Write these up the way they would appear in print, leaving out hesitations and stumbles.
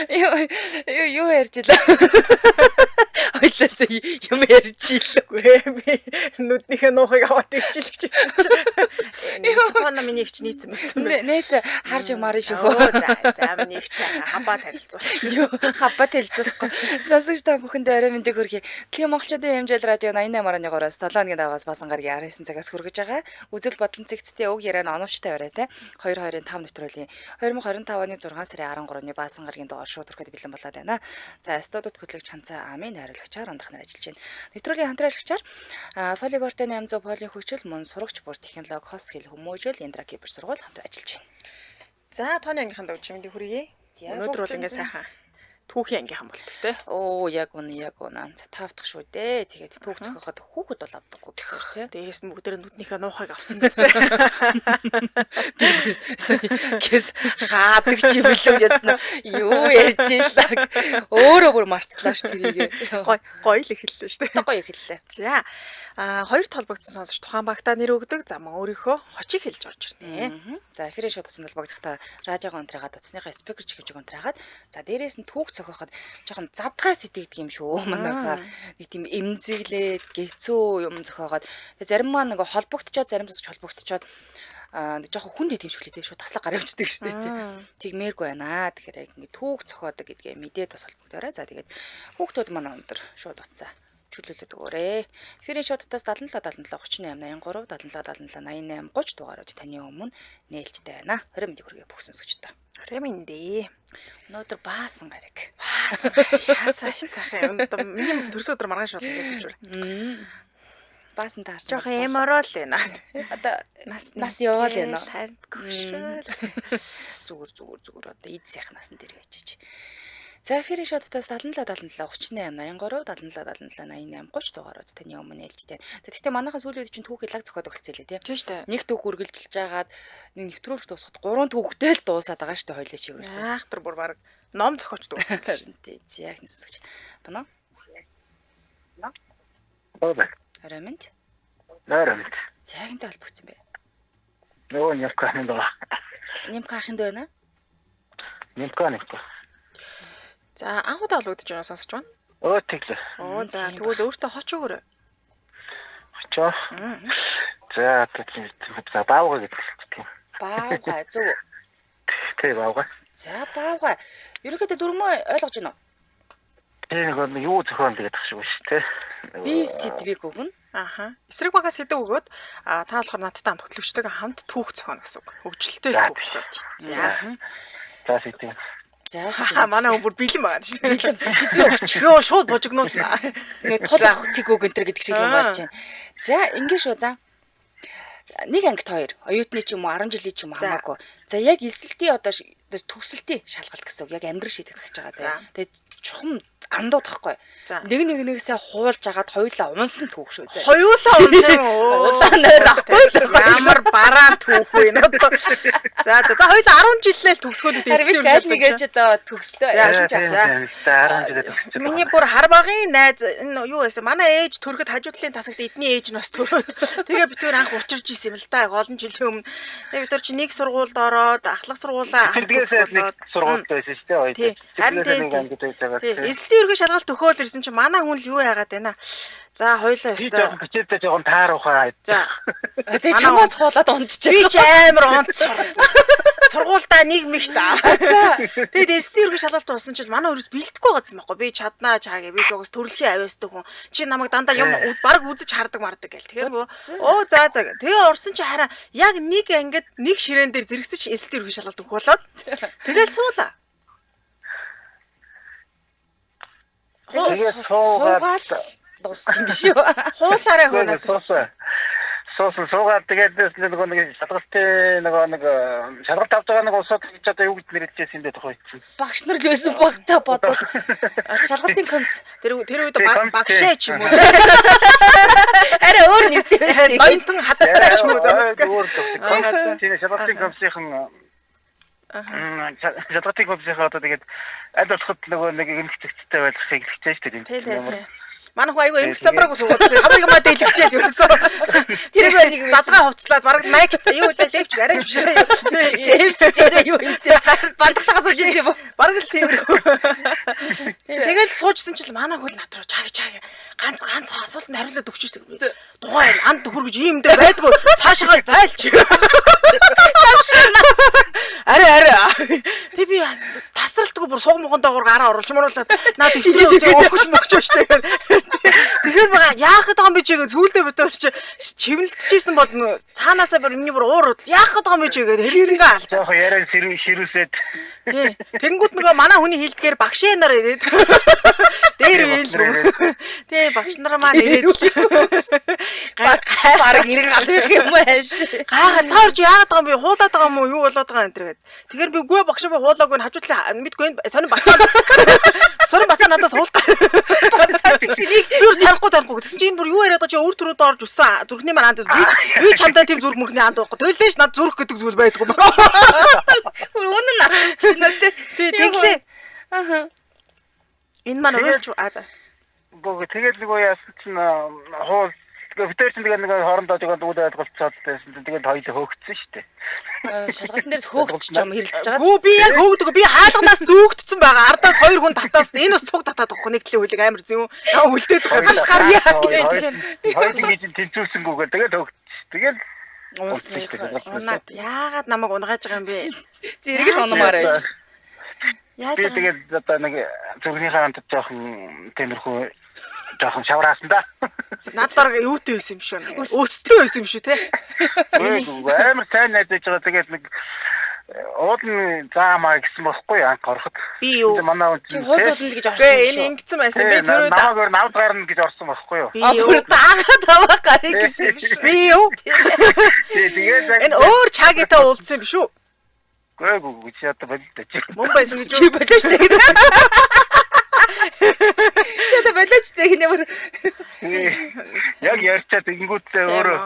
Юу ярьж илаа. Ойлаас юм ярьж илээ. Би нүднийхээ нуухыг аваад ичилж гэсэн чинь. Тооно миний ихч нийцсэн байсан. Нээц харж марин шүү. За миний ихч хабаа танилцуулчих. Юу хабаа танилцуулахгүй. Сонсогч та бүхэндээ орой мэндийг хүргэе. Дэлхийн монголчуудын хэмжээл радио 88.1-оос 7 өдрийн даваас басан гарагийн 19 цагаас хүргэж байгаа. Үзэл бодлон цэгцтэй уг яриа оновчтой оройтой 22-ын 5 нэвтрүүлгийн 2025 оны 6 сарын 13-ны басан гарагийн дугаар шууд өрхөд бэлэн болоод байна. За студид хөтлөгч Ханцаа Амын найруулагчаар ундрах нар ажиллаж байна. Нэвтрүүлгийн хамтраалагчаар Полиборт 800 полын хүчил мөн сурагч бүр технологи хос хэл хүмүүжил Яндра кибер сургууль хамт ажиллаж байна. За тооны ангийнхан дагж мэндийг хүргэе. Өнөөдөр бол ингээ сайхан түүхийн ангийнхан болдог те. Оо яг үнэ. Таавдах шүү дээ. Тэгээд түүх зохиоход хүүхэд бол авдаггүй тэгэхээр те. Дээрээс нь бүгдээ нүднийхээ нуухыг авсан биз дээ. Гэс гаадаг чи билүү гэсэн юу ярьж илаа. Өөрөө бүр мартлаа ш тэрийг. Гоё л эхэллээ шүү дээ. Гоё эхэллээ. За хоёр толбогдсон сонсогч тухайн багтаа нэр өгдөг. За мөн өөрийнхөө хочийг хэлж орж ирнэ. За эфирийн шууд утсан толбогдохтой радиогоо унтраагаад утасныхаа спикер чиглэж унтраагаад за дээрээс нь түүх зохиоход жоохон задгай сэтгэдэг юм шүү. Манайхаа нэг тийм эмзэглээд гэцүү юм зохиогоод зарим маа нэг холбогдчиход зарим тусч холбогдчиход нэг жоохон хүнд идэмшүүлээ шүү таслаг гараа явчихдаг шүү дээ. Тэгмээргүй байна. Тэгэхээр яг ингэ түүх зохиодог гэдгээ мэдээд бас холбогдоорой. За тэгээд хүүхдүүд манай өндөр шууд утсаа чөлөөлөд өгөөрэй. Эфирийн шуудтаас 77 38 83 77 88 30 дугаарууд таны өмнө нээлттэй байна. 20 минут хүргээ бүх сонсогчдоо. 20 минут. Өнөөдөр баасан гараг. Яасаа хитах юм. Миний төрс өдөр маргааш болно гэж байна. Баасан таарсан. Жохон эморол байна. Одоо нас яваал байна. Харин гүшрэл. Зүгээр одоо эд сайхнаас нь дээр байчиж. За эфирийн шоудтаас 77 38 83 77 88 30 дугаарууд таны өмнө нээлттэй. За тэгтээ манайхаа сүүлийн үед чинь түүхий лаг зохиодог болцсон лээ тийм шүү дээ. Нэг түүх үргэлжилж жагаад нэг нэвтрүүлэх дуусахад 3 түүхтэй л дуусаад байгаа шүү дээ хоёлаа чи юусэн. Айхтар бүр баг ном зохиочдог байна. Тийм яг нэг сонсогч. Бана. Арамент. Цагтай холбогдсон бэ. Нөө нямкаахын доо. Нямкаахын доо байна. Нямкаахын. За анхудаа олгодож байгаа сонсож байна. Тэглээ. За тэгвэл өөртөө хоч өгөөрэй. Хочоо. За баавга гэдэг тийм. Баавга зөв. Тэг баавга. За баавга. Ерөнхийдөө дөрмөө ойлгож байна уу? Тийм юу зохион гэдэг шиг байна шүү дээ. Би сэдвийг өгнө. Эсрэг бага сэдв өгөөд та болохоор надтай хамт хөтлөгчтэйгээ хамт түүх зохионо гэсэн үг. Хөгжилтэй түүх зохиод. За сэдв. За манай хүн бүр бэлэн байгаа шүү дээ. Бэлэн сэдвээ өгч. Йоо шууд божигнуулна. Нэг тулах цэг үг энэ гэдэг шиг юм болж байна. За ингэ шүү за. Нэг ангит хоёр оюутны ч юм уу 10 жилийн ч юм хамаагүй. За яг эсэлтийн одоо төгсөлтийн шалгалт гэсэн үг. Яг амьдрал шийдэгдэж байгаа. За тэгээд чухам андууд тахгүй. Нэгээсээ хуулж агаад хоёулаа унсан түүх шүү. Хоёулаа унсан уу? Улаан нойрахгүй л ямар бараа түүх вэ нэ. За хоёулаа 10 жилээр төгсгөөд эсэлтийн үргэлж нэг ээж одоо төгсдөө. Миний бүр хар багын найз юу байсан? Манай ээж төрөхөд хажуудлын тасагт эдний ээж нь бас төрөөд. Тэгээ бид төр анх учирж исэн юм л да. Олон жилийн өмнө. Тэгээ бид төр чи нэг сургуульд ороод ахлах сургуулаа тэргээс нэг сургуульд байсан шүү дээ. Харин эсэлтийн үргэлж шалгалт өгөөл ирсэн чи манай хүн л юу яагаад байна. За хоёлаа өстой. Бичээдээ жоохон таарахаа. За. Тэгээ чамаас хуулаад унтчих. Би ч амар унт сургуульдаа нэг мэгт аа. За. Тэгээд эсэлтийн үргэлж шалгалт уусан чил манай өрөөс бэлдэхгүй байсан байхгүй. Би чаднаа чаагээ. Би жогоос төрөлхийн авьяастай хүн. Чи намайг дандаа юм баг үзэж хардаг мардаг гэл. Тэгэхээр оо за. Тэгээ орсон чи хараа яг нэг ангид нэг ширээн дээр зэрэгсэж эсэлтийн үргэлж шалгалт өгөх болоод тэгэл суулаа. Тэгээд суугаад дууссан биш үү? Хуулаарай хуулаад. Суугаад тэгээд нэг шалгалтын нэг шалгалт авч байгаа нэг улсууд гэж одоо юу гэж нэрлэжсэн юм бэ тохой. Багш нар л байсан багтаа бодвол шалгалтын комисс тэр үед багшаа ч юм уу. Арай өөр нэртэй байсан. Ноёнтон хатагтай ч юм уу. Тийм шалгалтын комиссийн шалгалтын комиссийн одоо тэгээд аль болоход нэг эмгэгчтэй байх хэрэглэж шүү дээ. Манай хүн айгүй эмх замбрааг суугаадсан. Хамаг юмаа дэлгэчээд ерөөсөө. Тэр нэг задгаа хувцлаад бараг майк юу үлээ левч арай биш. Левч тэрэ юу энэ бандтайгаа сууж ирсэн юм уу? Бараг л тиймэрхүү. Тэгэл суужсэн чил манай хүн надруу чаг ганц асуултанд хариулаад өгч штеп. Тухайн анд хөргөж ийм дээр байдгүй цаашаа зайлч. Арай. Тэг би тасралтгүй бүр сугмгон доогоор гараа оруулж мруулаад наад ихтрээ өгч мөгч штеп. Тэгэхээр бага яах гэдэг юм бэ чигээ сүулдэ битэр чи чивнэлтжсэн бол цаанаасаа бүр миний бүр уур яах гэдэг юм бэ чигээ хэрэлдэнгээ алт. Яг яриа ширүүсээд. Тий. Тэнгүүд нөгөө манай хүний хилдгээр багшаа нар ирээд дээр ийл. Тий, багш нар маань ирээд Бараг иргэн албах юм ааш. гаагаад таарч яагаад байгаа юм бэ? Хуулаад байгаа юм уу? Юу болоод байгаа юм энэ гэдэг. Тэгэхээр би үгүй багш би хуулаагүй хажуудлаа мэдгүй сонин бацаад. Сонин бацаа надаас хуултаа. Бацаач чиний юу тарихгүй гэсэн чинь энэ бүр юу яриад байгаа чи өөр төрөд орж өссөн зүрхний маань анд би чамтай тийм зүрх мөрхний анд байхгүй. Тэгэлээш над зүрх гэдэг зүйл байдгүй. Бүр үнэн навч чанаа тий. Тэглээ. Аха. Энэ маань уйлж за. Тэгээд нэг яасан чинь хоол битэр чинь нэг хоорондоо тэгээд үйл ойлголцоод байсан. Тэгээд хоёул хөөгдсөн шүү дээ. Шалгалтын дээрс хөөгч юм хэрэлдэж байгаа. Гүү би яг хөөгдөг. Би хаалганаас зүгтсэн байгаа. Ардаас 2 хүн татаас энэ бас цуг татаад байгаа. Нэг төлөв хөлөг амар зэн юм. Үлдээд байгаа. Гар яа гэдэг. Хоёул ингэж тэнцүүлсэнгүүгээр тэгээд хөөгдсөн. Тэгээд унаад яагаад намайг унгааж байгаа юм бэ? Зэрэг л унамаар байж. Яаж би байгаа тэгээд одоо нэг зүрхний харамд жоохон тиймэрхүү жоохон шавраасан да. надаар юутэй байсан юм шүү. Өстэй байсан юм шүү те. Амар сайн найдаж байгаа тэгээд нэг уулын заамаа гэсэн бохгүй анх ороход. Би юу? Манай Чи хоол болно л гэж орсон Бэ юм энэ шүү. ингэсэн байсан. Би түрүү намаагаар навд гарна гэж орсон бохгүй юу? би юу? Даага таваа гарыг гэсэн юм шүү. Би юу? Тэгээд Энэ өөр чагитай уулзсан юм шүү. гоо чи одоо бодож чи. Мөн байсан гэж Чи болооч тэг. Чи одоо болооч тэг нэмэр. Яг ярьчаад ингэнгүүтээ өөрөө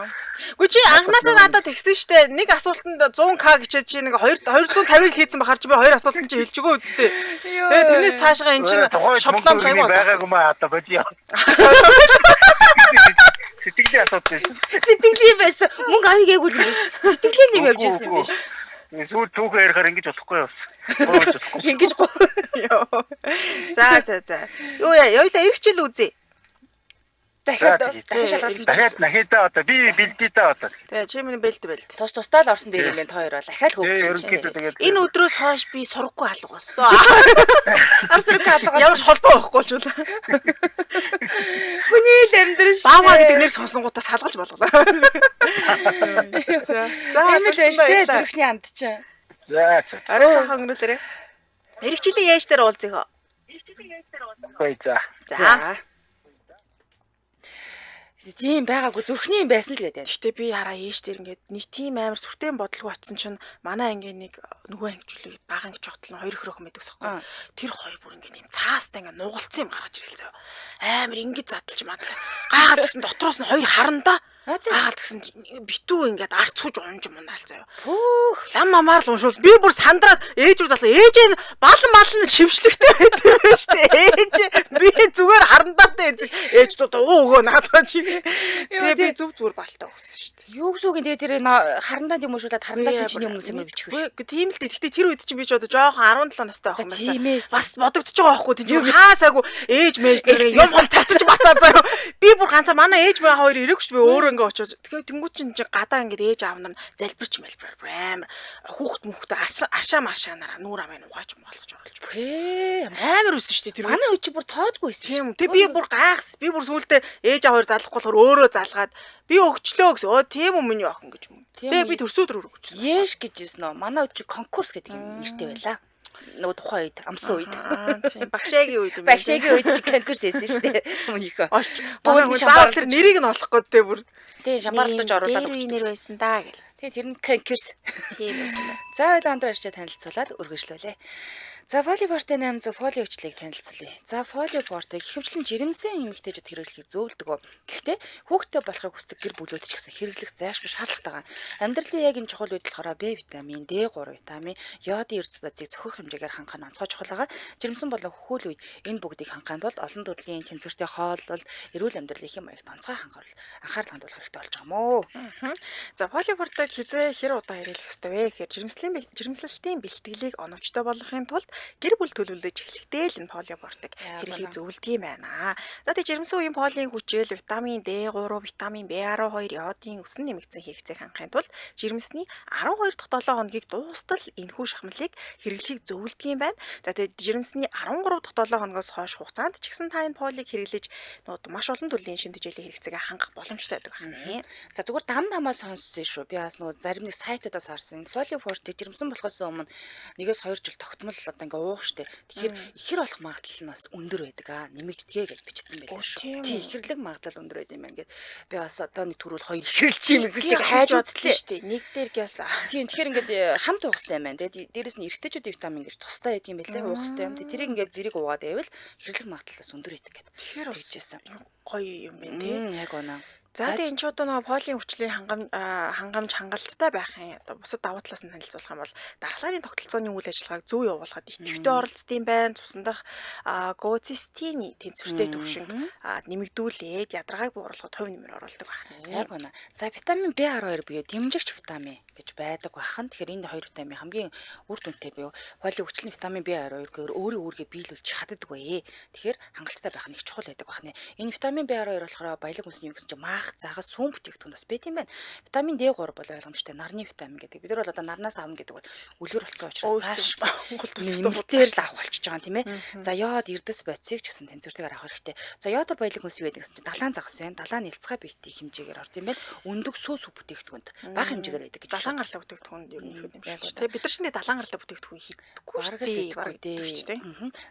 Гү чи анханасаа надад тэгсэн штэ. Нэг асуултанд 100k гэчээд чи нэг 250-ыг хийсэн бахаар чи би 2 асуултанд чи хэлж өгөө үсттэй. Тэгээд тэрнээс цаашгаа эн чин шоблом шагуу байгаагүй маа одоо бодё. Сэтгэлийн асуудал байсан. Сэтгэлийн байсан. Мөнгө авъя гээгүй юм биш. Сэтгэлийн юм явж ирсэн юм биш. Сүүл түүхээр ярихаар ингэж болохгүй юу? Ингэж За. Юу яа, хоёлаа их жил үзье. дахиад шалгалт. Дахиад нахида одоо би бэлдээ да одоо. Тэгээ чи миний бэлд. Тус-тусдаа л орсон дээр юм байна та хоёр бол ахаал хөөгч. Энэ өдрөөс хойш би сургаггүй алга болсон. Арсраг алга. Ямар ч холбоо байхгүй ч үл. Хүний л амьдрал шүү. Бааваа гэдэг нэр сонсонгуудаа салгалж болголоо. За юм л байж тээ зүрхний анд чинь. За. Арай сайхан өнгөрүүлээрэ. Эрэгчлийн яаш дээр уулзъя. Хөөе за. За. Тийм байгаагүй зүрхний юм байсан л гэдэг. Гэхдээ би хараа ээш дээр ингээд нэг тийм амар сүртэй бодлого очсон чинь манай ангийн нэг нөгөө ангижлыг бага ангиж хотол 2 хөрөөх мэдгэсэхгүй. Тэр хоёр бүр ингээд юм цаастай ингээд нугалцсан юм гаргаж ирэл заяа. Амар ингэж задлж мадлаа. Гаагаад гэсэн дотроос нь хоёр харандаа. Гаагаад гэсэн битүү ингээд арц хүж унж мундаал заяа. Хөөх лам мамаар л уншуул. Би бүр сандраад ээж рүү залаа. Ээж нь балан шившлэгтэй байдаг юм шүү дээ. Ээж би зүгээр харандаатай ирсэн. Ээж дөө наадаа чи. Тэгээ би зүгээр балтаа өгсөн шүү дээ. юу гэсэн үг энэ тэр харандаа юм уушуулаад харандаа чи чиний өмнөөс юм бичих вэ? Үгүй тийм л дээ. Гэтэ тэр үед чинь би ч одоо жоохон 17 настай байх юм байсан. Бас бодогдож байгаа байхгүй тийм хаасаагүй ээж мэж нэрээ юм цацаж бацаа заяа. Би бүр ганцаа манай ээж маа хоёр ирээгүй шүү. Би өөрөө ингээ очиж тэгэхээр тэнгуү чинь гадаа ингээ ээж аав нар залбирч мэлбэр амар хүүхд мөхтэй аршаа маршаанаар нүүр амын угаач болгож оруулж амар өссөн шүү дээ. Тэр Манай үчи бүр тоодгүй байсан. тийм. Тэг би бүр гайхс. Би бүр сүултээ ээж аав хоёр залахгүй болохоор өөрөө залгаад би өгчлөө гэсэн. Оо тийм үү миний охин гэж юм. Тэгээ би төрсөдөр өгч. Яш гэж хэлсэн нөө. Манай үчи конкурс гэдэг юм нэртэй байлаа. Нөгөө тухайн үед амсан үед. Тийм. Багшаагийн үед юм. Багшаагийн үед чи конкурс хийсэн шүү дээ. Өмнөхөө. Бүгд заавал тэр нэрийг нь олох гээд бүр. Тийм шамбарлаж оруулаад өгч. Нэр байсан даа гэл. Тийм тэр нь конкурс. Тийм байсан. За ойлоо андаа ирчээ танилцуулаад өргөжлүүлээ. За волейболтой 800 фолиочлыг танилцуулъя. За волейболтой ихэвчлэн жирэмсэн эмэгтэйчүүд хэрэглэхийг зөвлөдөг. Гэхдээ хүүхдтэй болохыг хүсдэг гэр бүлүүд ч гэсэн хэрэглэх зайлшгүй шаардлагатай. Амьдралын яг энэ чухал үед болохоор Б витамин, D3 витамин, йодын эрдэс бодисыг зөвхөх хэмжээгээр хангах нь онцгой чухал байгаа. Жирэмсэн болон хөхүүл үед энэ бүгдийг хангахын тулд олон төрлийн тэнцвэртэй хооллол, эрүүл амьдралын хэм маягт онцгой анхаарал хандуулах хэрэгтэй болж байгаа мó. За волейболтой хизээ хэр удаа хэрэглэх ёстой вэ гэхээр жирэмслэлтийн бэлтгэлийг оновчтой болгохын тулд гэр бүл төлөвлөж эхлэхдээ л энэ волейболтыг хэрэглэхийг зөвлөдөг юм байна. За тэг жирэмсэн үеийн полигийн хүчил, витамин D3, витамин B12, йодын өсөн нэмэгдсэн хэрэгцээг хангахын тулд жирэмсний 12 дахь 7 хоногийг дуустал энэхүү шахмалыг хэрэглэхийг зөвлөдөг юм байна. За тэг жирэмсний 13 дахь 7 хоногоос хойш хугацаанд ч гэсэн та энэ полиг хэрэглэж маш олон төрлийн шинэ дэжээлийн хэрэгцээгээ хангах боломжтой байдаг байна. За зүгээр дам сонссон шүү. Би бас нөгөө зарим нэг сайтуудаас харсан. Волейболт жирэмсэн болохоос өмнө 1-2 жил тогтмол одоо ингээ уух штэ. Тэгэхээр ихэр болох магадлал нь бас өндөр байдаг аа. Нэмэгдэхээ гэж бичсэн байлаа шүү. Тий, ихэрлэг магадлал өндөр байд юм байна гэд. Би бас одоо нэг түрүүл 2 ихэрлж юм гэж хайж удаа штэ. Нэг дээр гялса. Тий, тэгэхээр ингээд хамт уух хэрэгтэй юм байна. Тэгээд дээрэс нь эргэжтэйчүүдийн витамин гэж тустай байдаг юм байлээ. Уух хэрэгтэй юм. Тэрийг ингээд зэрэг уугаад байвал ихэрлэг магадлалаас өндөр байдаг гэд. Тэгэхээр бас хэлжсэн. Гоё юм байна тий. Яг оноо. За тэгээ энэ ч одоо нөгөө полийн хүчлийн хангамж хангалттай байхын одоо бусад давуу талаас нь танилцуулах юм бол дархлааны тогтолцооны үйл ажиллагааг зөв явуулахад идэвхтэй оролцдог юм байна. Цусндах гоцистины тэнцвэртэй төвшинг нэмэгдүүлээд ядаргааг бууруулахад хувь нэмэр оруулдаг байна. Яг оноо. За витамин B12 буюу дэмжигч витамин гэж байдаг бахан. Тэгэхээр энэ хоёр витамин хамгийн үр дүнтэй буюу полийн хүчлийн витамин B12 гэхээр өөрийгөө биелүүлж чаддаг бай. Тэгэхээр хангалттай байх нь их чухал байдаг бахна. Энэ витамин B12 болохоор баялаг хүнсний юу гэсэн чинь загас сүм бүтээгдэхүүн бас байт юм байна. Витамин D3 бол ойлгомжтой нарны витамин гэдэг. Бид нар бол одоо нарнаас авна гэдэг бол үлгэр болцсон учраас нэмэлтээр л авах болчихж байгаа юм тийм ээ. За йод эрдэс бодисыг ч гэсэн тэнцвэртэйгээр авах хэрэгтэй. За йодор баялаг хүнс юу байдаг гэсэн чинь далайн загас байна. Далайн нэлцгай биетийн хэмжээгээр орд юм байна. Өндөг сүүс бүтээгдэхүүнд бага хэмжээгээр байдаг гэж. Далайн гарлаа бүтээгдэхүүнд ер нь ихэд юм шиг. Тэгээ бид нар шинэ далайн гарлаа бүтээгдэхүүн хийдэггүй шүү дээ.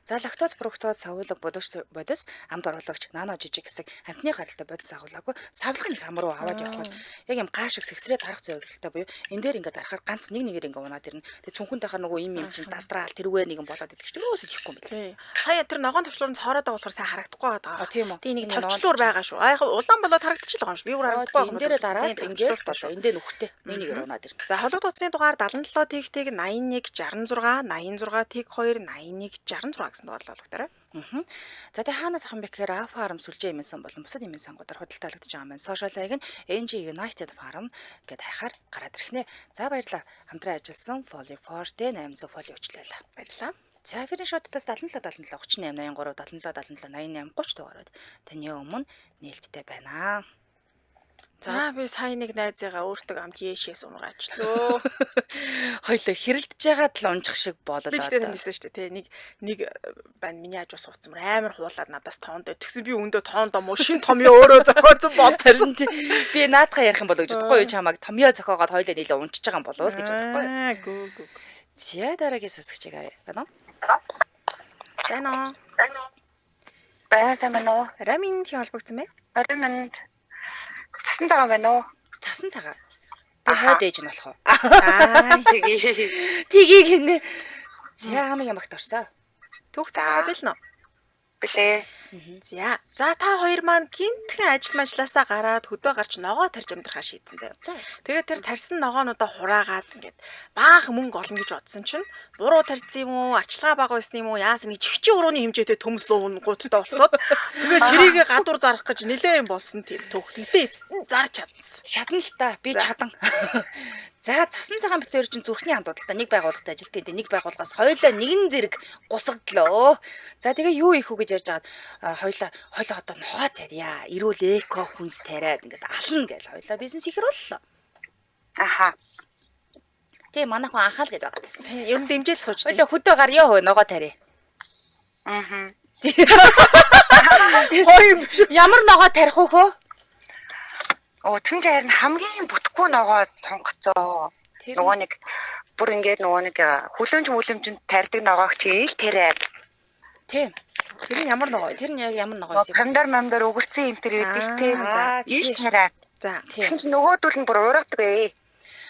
За лактоз, фруктоз, савуулга, бодис, амд оруулагч, нано жижиг хэсэг амтны гаралтай бодис агуулаагүй савлгын их ам руу аваад явах бол яг юм гаа шиг сэгсрээ дарах зорилготой буюу энэ дээр ингээд дарахаар ганц нэг нэгээр ингээд унаад ирнэ. Тэгээ цүнхэнтэйхэр нөгөө юм чинь задраал тэрүүгээр нэг юм болоод идэх чинь өөсөж ихгүй юм билээ. Сая тэр ногоон төвчлөрөнд хоороод байгаа болохоор сайн харагдахгүй байгаа. Тэгээ нэг төвчлөр байгаа шүү. Яг улаан болоод харагдчих л байгаа юм шүү. Би өөр харагдахгүй байгаа. Энэ дээр дараад ингээд болоо. Энд дээр нүхтэй нэг нэгээр унаад ирнэ. За холбогд утасны дугаар 77 тэгтэг 81 66 86 тэг 2 81 66 гэсэн дугаар болготорой. За тэгээ хаанаас ахын бэ гэхээр Farm сүлжээ эмэн сан болон бусад эмэн сангуудаар худалдаалагдаж байгаа юм байна. Social аяг нь NG United Farm гэдээ хайхаар гараад ирэх нэ. За баярлалаа. Хамтран ажилласан Foley Forte 800 Foley өчлөөлөө. Баярлалаа. За фирийн шоудаас 77 77 38 83 77 77 88 30 дугаарууд таны өмнө нээлттэй байна. За би сая нэг найзыгаа өөртөө амт яшээс унгаачлаа. Хоёлоо хэрэлдэж байгаад л унжих шиг болоод би тэгээд хэлсэн шүү дээ. Нэг байна миний аж ус уцмар амар хуулаад надаас тоондоо. Тэгсэн би өндөө тоондоо муу шин томьёо өөрөө зохиоцсон бодсон. Би наадхаа ярих юм болов гэж бодохгүй юу чамайг томьёо зохиогоод хоёлоо нийлээ унчиж байгаа юм болов гэж бодохгүй. Гүү. За дараагийн сасгч байна уу? Байна уу? Байна уу? Рамин тий холбогдсон бэ? Рамин цасан цагаан байна уу? Цасан цагаан. Би хойд ээж нь болох уу? Тгийг хийнэ. За хамгийн багт орсоо. Түүх цагаад билнэ үү? Билээ. За та хоёр маань гинтхэн ажиллаасаа гараад хөдөө гарч ногоо тарж амьдрахаа шийдсэн заяа. Тэгээд тэр тарьсан ногоонуудаа хураагаад ингээд баахан мөнгө олно гэж бодсон чинь буруу тарьсан юм уу, арчилгаа бага байсан юм уу, яасан нэг чихчийн урууны хэмжээтэй төмс луунгуудтай болтоод тэгээд тэрийг гадуур зарах гэж нэлээ юм болсон тийм түүх. Тэгтээ эцэст зарж чадсан. Чадна л та. Би чадан. За цасан цагаан битээр чинь зүрхний хамт-удалтай нэг байгууллагад ажилтдаг. Нэг байгууллагаас хоёулаа нэгэн зэрэг гусагдлоо. За тэгээ юу ийх үү гэж ярьж байгаад хоёулаа одоо нохоо тарья. Эрүүл эко хүнс тариад ингээд ална гэж хоёулаа бизнес ихэр боллоо. Аха. Тэгээ манайхан анхаал гэдэг байгаа гэсэн. Ер нь дэмжээл сууж. Хоёулаа хөдөө гарья хөө ногоо тарья. Аха. Хой Ямар ногоо тарих вэ хөө? Түн дээр хамгийн бүтггүй ногоо сонгоцоо. Нөгөө нэг бүр ингээд нөгөө нэг хүлэмжинд тарьдаг ногоог чи ил тариад. Тийм. Тэр нь ямар ногоо вэ? Тэр нь яг ямар ногоо юм бэ? Мамдар өгөрсөн юм тэр үүдэг тийм. Ил тариад. За. Тийм. Нөгөөдөл нь бүр урагдаг ээ.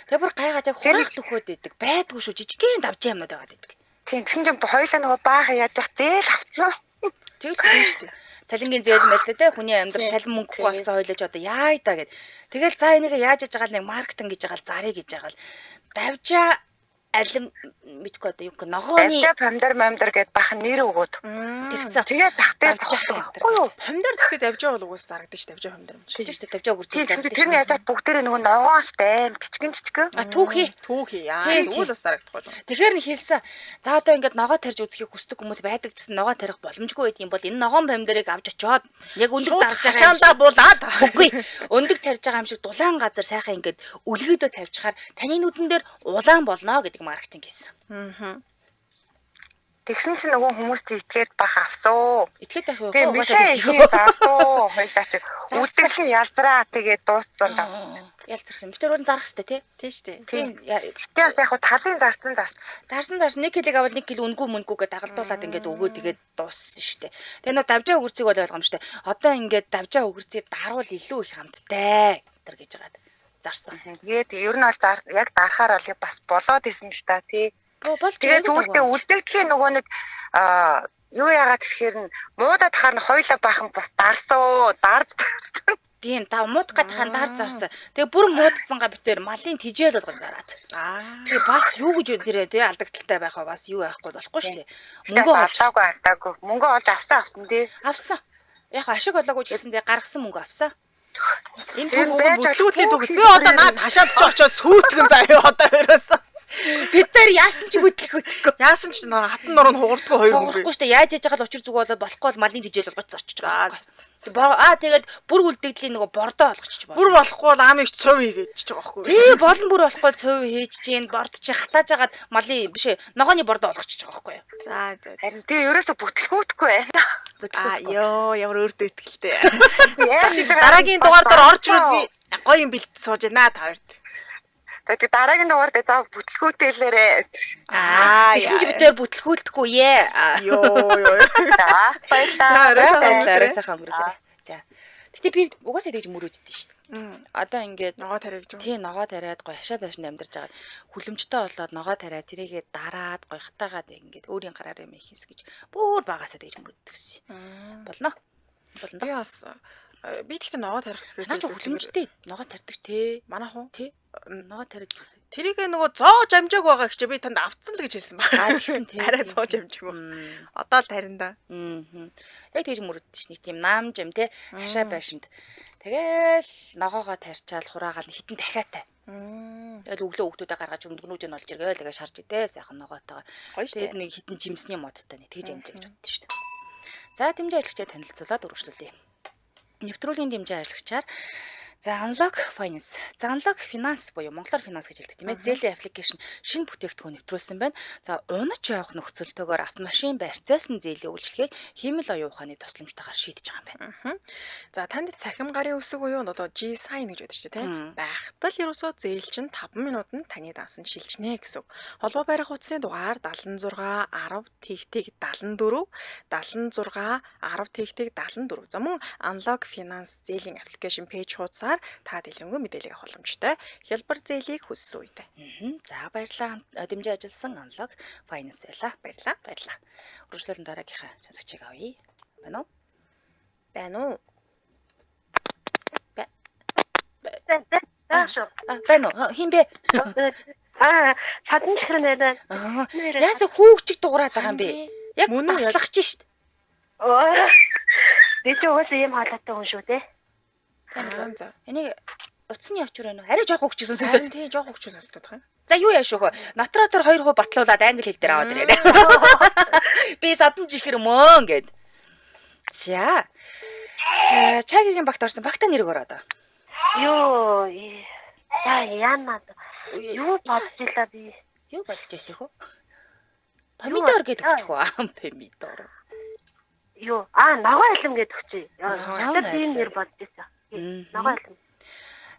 Тэгээ бүр гайгаад яг хураах төхөөд идэг. Байдгүй шүү. Жижигхэн давж юмнууд байгаад идэг. Тийм чинь хоёулаа нөгөө баахан яаж явах зээл авчихсан. Тэгэл тийм шүү дээ. Цалингийн зээл мэл тэ хүний амьдрал цалин мөнгөгүй болцсон хойлож одоо яа да гэд. Тэгэл за энийг яаж яж байгаа л нэг маркетинг гэж байгаа л зарыг гэж байгаа л давжаа алим мэдгүй одоо юу гэх ногооны помидор гэд бахан нэр өгөөд. тэгсэн. Тэгээд захтай давжаах юм тэр. Помидор гэхдээ давжаа бол угсаа зарагдаж ш давжаа помидор юм чи. Тийм шүү дээ давжаа үржиж зардаг. Тэр нь яжаад бүгдээрээ нөгөө ногоостай жижигэн. А түүхий. Түүхий яа. Тийм, Тэгвэл бас зарагдахгүй юм. Тэгэхээр нь хэлсэн. За одоо ингээд ногоо тарьж үзхийг хүсдэг хүмүүс байдаг гэсэн ногоо тарих боломжгүй байдгийн бол энэ ногоон помидорыг авч очиод яг өндөг дарж байгаа юм Хашаандаа булаад. Үгүй. Өндөг тарьж байгаа юм шиг дулаан газар сайхан ингээд үлгийдөө тавьчихаар таны нүдэн дээр улаан болно гэдэг маркетинг хийсэн. Тэгсэн чинь нөгөө хүмүүс ичгээд бах авсуу. Итгэхэд байх юу? Тэгээ Угаасаа бишээ заасуу. Хоёлаа чи үлдэл нь ялзраа тэгээд дууссан даа. ялцарсан. Би тэр өөрн зарах хэрэгтэй тий. Тийм шүү дээ. Тийм. Тэгээ яг хуу талын зарсан. Зарсан 1 кг авал 1 кг үнгүй мөнгөө гэдээ дагалдуулаад ингээд өгөө тэгээд дууссан шүү дээ. Тэгээ нөө давжаа өгөрцгийг бол ойлгомжтой. Одоо ингээд давжаа өгөрцгийг даруул илүү их хамттай тэр гэж байгаад зарсан. Тэгээд ер нь бол яг дарахаар бол бас болоод исэн ш та тий. Болж тэгээд үүтээ үлдэгдэхийн нөгөө нэг юу яагаад тэгэхээр муудад хахаар хоёлаа бахан бас дарсуу. Тийм та муудах гадахын дар зарсан. Тэгээ бүр муудцсангаа битээр малын тижээл болгон зараад. Тэгээ бас юу гэж өдрөө тий алдагдaltaй байхаа бас юу байхгүй болохгүй шүү дээ. Мөнгө алдаагүй. Мөнгө олж авсан тий. Авсан. Яг ашиг болоогүй ч гэсэндээ гаргасан мөнгө авсан. Энэ түүхийг бүтлгүүтлийн түүхс. Би одоо наад хашаад ч очоод сүйтгэн заяа одоо өрөөсөн. Бид нар яасан ч бүтлэх өгөхгүй. Яасан ч нэг хатан нуруу хуурдгүй хоёр хүн. Болохгүй шүү дээ. Яаж яж байгаа л учир зүг болоод болохгүй бол малын тижээл болгоц очиж байгаа. Тэгээд бүр үлдэгдлийн нөгөө бордоо олгочих байна. Бүр болохгүй бол амыг цов хийгээд ч байгаа байхгүй. Тий, болон бүр болохгүй цов хийж чинь борд чи хатааж агаад малын биш ногооны бордоо олгочих байгаа байхгүй юу. За. Харин тэгээ ерөөсө бүтлгүүтгүй байна. Ёо, ямар өөртөө ихтэй. Дараагийн дугаар дээр орж ирвэл би гоё юм бэлт сууж байна та хоёрт. Тэгээд дараагийн дугаар дээр зав бүтлгүүтээлээрээ. Гэсэн чи битээр бүтлгүүлдэхгүй ээ. Ёо. За, баярлалаа. Сайхан өнгөрүүлээ. За. Гэтэ би угаасаа тэгж мөрөөддөг шүү дээ. Одоо ингээд ногоо тариаг жоо. Тийм ногоо тариад гоё хашаа байшин амьдарч байгаа. Хүлэмжтэй болоод ногоо тариад тэрийгээ дараад гоё хатаагаад ингээд өөрийн гараар юм хийс гэж бүр багасаа тэгж мөрөөддөг гэсэн. Болно. Би бас би тэгтээ ногоо тарих гэхээс наач хүлэмжтэй ногоо тарьдаг те. Манайх уу? Тий. Ногоо тариад гэсэн. Тэрийг нөгөө зоо жамжааг байгаа гэж би танд авцсан л гэж хэлсэн байна. Тэгсэн тий. Арай зоо жамжааг. Одоо л тарина да. Яг тэгж мөрөддөг ш. Нэг тийм нам жим те. Хашаа байшинд. Тэгэл ногоогоо тарьчаал хураагаал хитэн дахиатай. Тэгэл өглөө хүүхдүүдээ гаргаж өмдгнүүдийг олж иргээл тэгээ шарж идэ сайхан ногоотойгоо. Тэгээд нэг хитэн жимсний модтой нэг тэгж амжиж боддоо ш. За дэмжээ ажиллагчаа танилцуулаад өргөжлүүлье. Нэвтрүүлгийн дэмжээ ажиллагчаар за Unlock Finance. За Unlock Finance буюу монголоор финанс гэж хэлдэг тийм ээ. Зээлийн аппликейшн шинэ бүтээгдэхүүн нэвтрүүлсэн байна. За унаж явах нөхцөлтөөр автомашин барьцаасан зээлийн үйлчлэгийг хиймэл оюун ухааны тусламжтайгаар шийдэж байгаа юм байна. За танд цахим гарын үсэг буюу одоо G-sign гэж байдаг чинь тийм байхтал ерөөсөө зээл чинь 5 минутанд таны дансан шилжнэ гэсэн. Холбоо барих утасны дугаар 76 10 тэгтэг 74 76 10 тэгтэг 74. За мөн Unlock Finance зээлийн аппликейшн пэйж хуудасаар та дэлгэрэнгүй мэдээлэл авах боломжтой. Хялбар зээлийг хүссэн үедээ. За баярлалаа. Дэмжээ ажилласан Unlock Finance байлаа. Баярлалаа. Үргэлжлүүлэн дараагийнхаа сонсогчийг авъя. Байна уу? Байна уу? Байна уу? Хин бэ? Садан чихрэн байна. Яасан хүүгчиг дуурайд байгаа юм бэ? Яг таслах чинь шүү дээ. Би ч угаасаа юм хаалгатай хүн шүү те. За. Энийг утасны явчур байна уу? Арай жоох хүүгчиг сонсоод. Харин тий жоох хөвчл болтоод байгаа юм. За юу яаш вэ? Натратор 2% батлуулаад англи хэл дээр аваад ирээрэй. Би садан чихэр мөн гэд. За. Чагийн багт орсон. Багтаа нэрэг ороод. Юу яана. Юу бодчихлаа би. Юу бодож ясэх вэ? Помидор гэдэг өчхөө. Помидор. Юу ногоо алим гэдэг өчий. Тэр тийм нэр бодож байсан. Ногоо алим.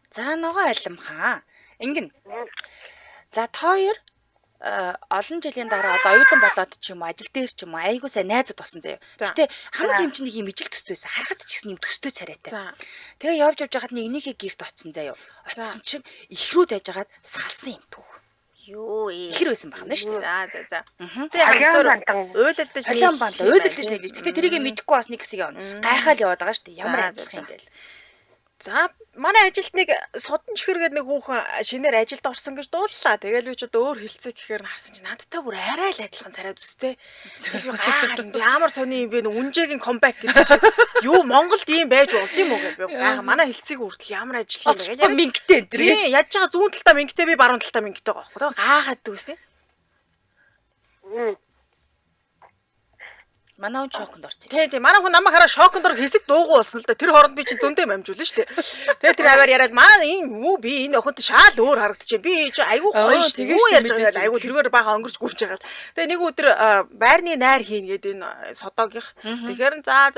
За ногоо алим хаа. Ингэн. За та хоёр олон жилийн дараа одоо оюутан болоод ч юм уу ажил дээр ч юм уу айгуу сайн найзууд болсон заяа. Гэтэ хамгийн юм чинь нэг юм ижил төстэй байсан. Харахад ч гэсэн юм төстэй царайтай. Тэгээ явж явж хахад нэг энийхээ гэрт очсон заяа. Очсон чинь их рүү дайж хагаад салсан юм түүх. Юу ихэр байсан байна шүү дээ. За. Тэгээ хамтар уйлалдаж Солион банд уйлалдаж нийлж. Гэтэ тэрийг мэдэхгүй бас нэг хэсэг явна. Гайхаал яваад байгаа шүү дээ. Ямар ажиллах юм гээл. За манай ажилтныг судан чихэргээд нэг хүүхэн шинээр ажилд орсон гэж дууллаа. Тэгэл би ч одоо өөр хилцээ гэхээр харсан чинь надтай бүр арай л адилхан царай зүстэй. Тэгэл би гайхаад ямар сони юм бэ нэг үнжээгийн комбек гэдэг шиг. Юу Монголд ийм байж болд юм уу гэж би гайхаа. Манай хилцээг хүртэл ямар ажил юм бэ гэж. Мингтэй энэ төр гэж. Яаж байгаа зүүн талтаа мингтэй би баруун талтаа мингтэй байгаа байхгүй. Гайхаад дүүсэн. Манай хүн шоконд орсон. Тий, манай хүн намайг хараа шоконд ор хэсэг дуугүй болсон л да. Тэр хооронд би чинь дүндээ мамжуулна шүү дээ. Тэгээ тэр аваар яриад манай би энэ охинт шаал өөр харагдчихэв. Би чи айгүй гоё шүү дээ. Юу ярьж байгаа айгүй тэргээр бага өнгөрч гүйж байгаа. Тэгээ нэг өдөр байрны найр хийн гэдэг энэ содогийнх. Тэгэхээр за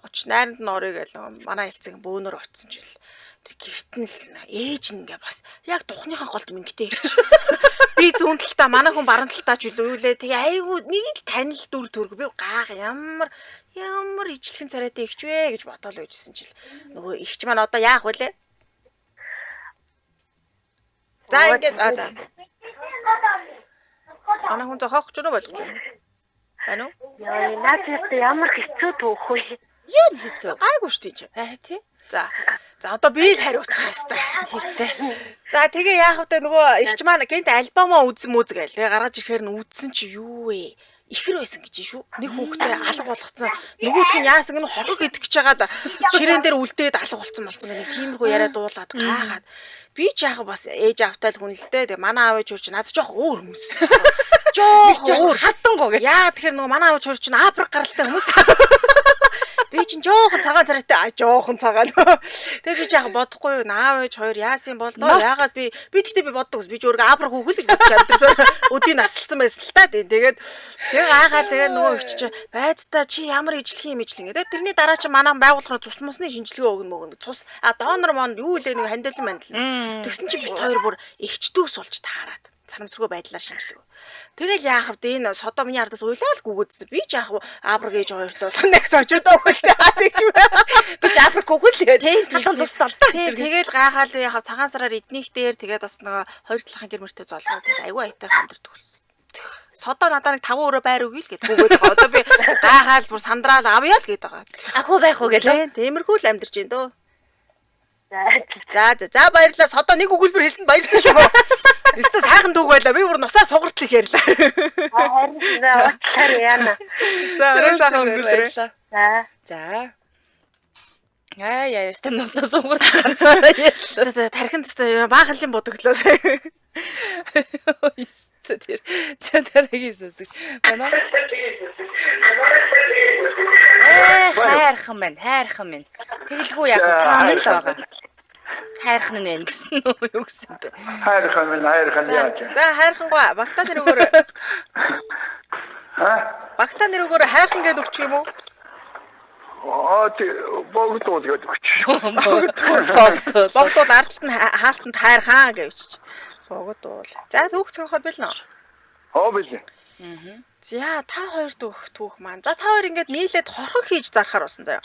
оч найранд нь орё гэл манай хэлцэг бөөнөр очсон ч л тэр гэрт нь л ээж ингээ бас яг тухныхаа голд мингтэй ирж. Би зүүн талтаа манай хүн баруун талтаа ч үлээ. Тэгээ айгүй нэг л танил дүр төрг би гайх ямар ижлэхэн царайтай ихч вэ гэж бодоол байжсэн чил. Нөгөө ихч маань одоо яах вүлээ? За ингээд за. Манай хүн зохиох ч юу болгож байна. Байна уу? Яа, наад ямар хэцүү түүх вэ? Юу хэцүү? Гайгүй шүү дээ. Харин тий. За одоо би л хариуцах хэвээр. Тэгтээ. За тэгээ яах вэ нөгөө ихч маань гэнт альбомоо үзэн гээл. Тэгээ гаргаж ирэхээр нь үзсэн чи юу вэ? Ихэр байсан гэж шүү. Нэг хүүхдээ алга болгоцсон. Нөгөөх нь яасан гэнэ хорхог идэх гэж жагаад ширээн дээр үлдээд алга болцсон нэг тиймэрхүү яриа дуулаад гайхаад. Би ч яах бас ээж автаа л хүнэлтэй. Тэгээ манай аав ээж над жоох өөр хүмүүс. Жоох хатан гоо гэ. Яа тэгэхээр нөгөө манай аав ээж чинь Африк гаралтай хүмүүс. Би чинь жоохон цагаан царайтай жоохон цагаан. Тэгээ би ч яах бодохгүй юу наав ээж хоёр яасан бол доо яагаад би тэгтээ би боддог ус би ч өөрөө Африк хүүхэл гэж бодож амьдсан. Өдийг насалсан байсан л та тийм. Тэгээд гайхаад тэгээ нөгөө их чи байцтай чи ямар ижлэх юм ижлэн гэдэг. Тэрний дараа чи манай байгууллагын цус мусны шинжилгээ өгнө цус донор монд юу лээ нэг хандивлан мандал. Тэгсэн чи бит хоёр бүр ихчдүүс болж таарад. Санамсргүй байдлаар шинжилгээ. Тэгэл яах вэ? Энэ содо миний ардаас уйлаал гүгөөдсөн. Би ч яах вэ? Африк ээж хоёртой болох нэг зочирдоо өгөлтэй хаадаг юм. Би ч Африк өгөл. Тийм талхан цус талтай. Тэгэл гайхаал яхав цагаан сараар эднийх дээр тэгээд бас нөгөө хоёр талхын гэр мөртөө золгоод айгүй айтайхан амьдэрдэг болсон. Содо надаа нэг 5 өрөө байр өгье л гэдэг гүгээд байгаа. Одоо би гайхаал бүр сандраал авъя л гэдэг байгаа. Ахуу байх уу гэлээ. Тиймэрхүү л амьдэрч байна дөө. За баярлалаа. Содо нэг өгүүлбэр хэлсэнд баярлалаа шүү. Эсвэл сайхан дүүг байлаа. Би бүр нусаа сугарт их ярьлаа. Харин уучлаарай яана. За сайхан өнгөрүүлээ. За. Яа, эсвэл нусаа сугарт ганцаараа ярьлаа. Тархинд баахан бодоглоо. Тэр дараагийн сонсогч. Манай хайрхан байна. Тэгэлгүй яг таамаг л байгаа. Хайрхан нь гэсэн үү юу гэсэн бэ? Хайрхан яаж. За хайрхангуй багтаа нэр өгөөрэй. Багтаа нэр өгөөрэй хайрхан гэдэг өгчих юм уу? Богдууд гэдэг өгчих. Богдууд ардлт нь хаалтанд хайрхан гэж. Богдуул. За түүх цохоод билнэ. Билээ. За та хоёр түүх маань. За та хоёр ингээд нийлээд хорхог хийж зархаар болсон заяа.